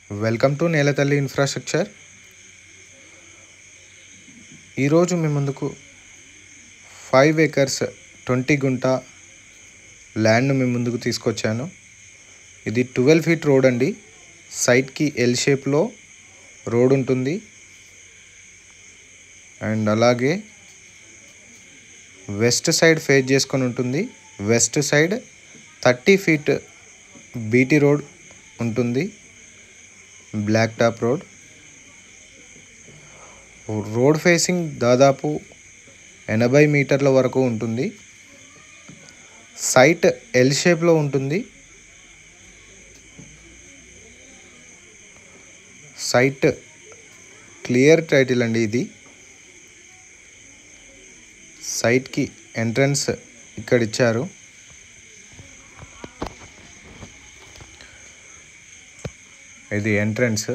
Welcome to నేలతల్లి infrastructure. ఈరోజు మీ ముందుకు 5 acres 20 గుంట ల్యాండ్ను మీ ముందుకు తీసుకొచ్చాను. ఇది 12 feet రోడ్ అండి. సైడ్కి ఎల్ షేప్లో రోడ్ ఉంటుంది. అండ్ అలాగే వెస్ట్ సైడ్ ఫేస్ చేసుకొని ఉంటుంది. West side 30 feet BT road ఉంటుంది. బ్లాక్ టాప్ రోడ్ ఫేసింగ్ దాదాపు 80 మీటర్ల వరకు ఉంటుంది. సైట్ ఎల్ షేప్లో ఉంటుంది. సైట్ క్లియర్ టైటిల్ అండి. ఇది సైట్కి ఎంట్రన్స్ ఇక్కడ ఇచ్చారు. ఇది entrance.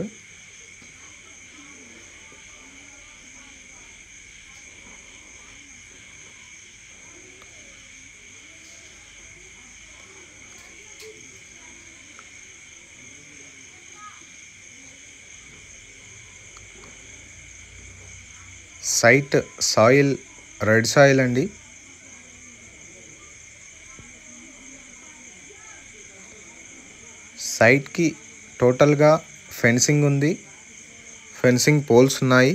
Site soil red soil అండి. సైట్కి టోటల్గా ఫెన్సింగ్ ఉంది. ఫెన్సింగ్ పోల్స్ ఉన్నాయి.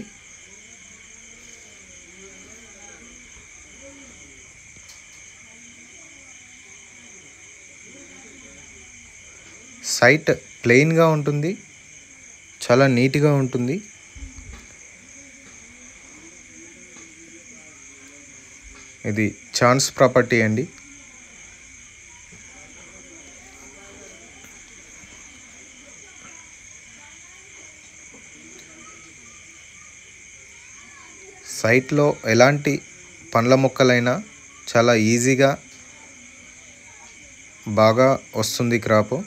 సైట్ ప్లెయిన్గా ఉంటుంది. చాలా నీట్గా ఉంటుంది. ఇది ఛాన్స్ ప్రాపర్టీ అండి. సైట్లో ఎలాంటి పండ్ల మొక్కలైనా చాలా ఈజీగా బాగా వస్తుంది క్రాపు.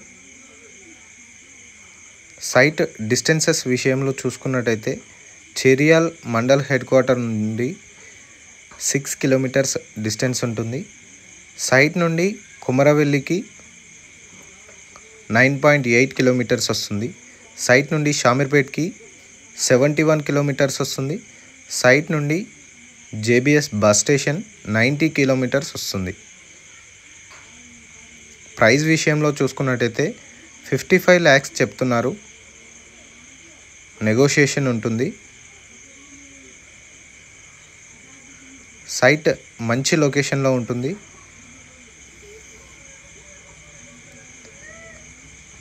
సైట్ డిస్టెన్సెస్ విషయంలో చూసుకున్నట్టయితే చెరియాల్ మండల్ హెడ్ క్వార్టర్ నుండి 6 kilometers డిస్టెన్స్ ఉంటుంది. సైట్ నుండి కుమరవెల్లికి 9.8 kilometers వస్తుంది. సైట్ నుండి షామీర్పేట్కి 71 kilometers వస్తుంది. సైట్ నుండి జేబీఎస్ బస్ స్టేషన్ 90 kilometers వస్తుంది. ప్రైస్ విషయంలో చూసుకున్నట్టయితే 55 lakhs చెప్తున్నారు. నెగోషియేషన్ ఉంటుంది. సైట్ మంచి లొకేషన్లో ఉంటుంది.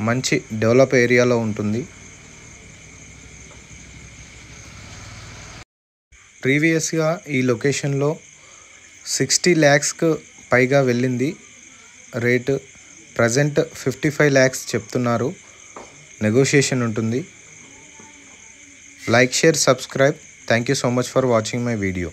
మంచి డెవలప్ ఏరియాలో ఉంటుంది. ప్రీవియస్గా ఈ లొకేషన్లో 60 lakhsకు పైగా వెళ్ళింది రేటు. ప్రజెంట్ 55 lakhs చెప్తున్నారు. నెగోషియేషన్ ఉంటుంది. Like, share, subscribe. Thank you so much for watching my video.